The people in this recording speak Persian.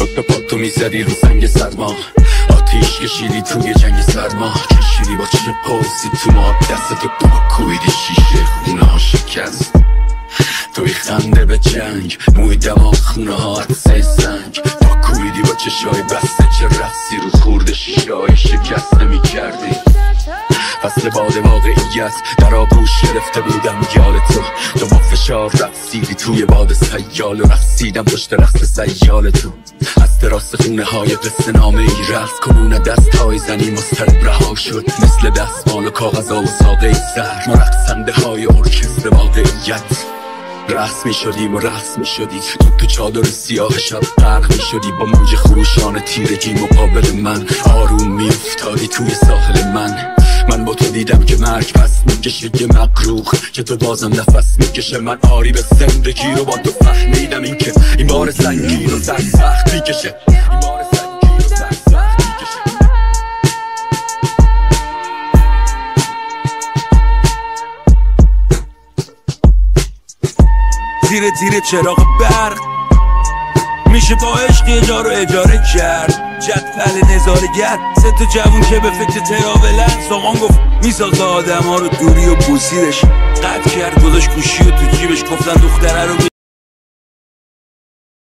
رک پاتو میزدی رو سنگ سرما، آتیش کشیدی توی جنگ سرما، کشیدی با چه قوسی تو ما، دستتو پاکویدی شیشه خونه ها شکست. توی خنده به جنگ، موی دماغ خونه ها عدسه سنگ، پاکویدی با چشای بسته، چه رفتی رو خورده شیشه های شکست نمی کردی. فصل باد واقعیت در آغوش گرفته بودم یال تو با فشار رقصیدی توی باد سیال، و رقصیدم پشت رقص سیال تو. از تراس خونه های قصه نامه ای رقص کنون دست های زنی مضطرب رها شد، مثل دستمال و کاغذا و ساقه ای سر، ما رقصنده های ارکستر واقعیت. رقص می شدیم و رقص می شدی تو چادر سیاه شب غرق می شدی، با موج خروشان تیرگی مقابل من آروم می افتادی توی ساحل من با تو دیدم که مرگ پس میکشه یه مقروخ، که تو بازم نفس میکشه. من آری به زندگی رو با تو فهمیدم این که این بار سنگین و سخت میکشه، این بار سنگین و سخت میکشه. زیر چراغ برق میشه با عشق یه جا رو اجاره کرد. جدول نظارگر سه تا جوون که به فکر تراولن، سامان گفت میسازه آدم ها رو دوری و بوسیدش، قطع کرد گذاشت گوشی و تو جیبش، گفتن دختره رو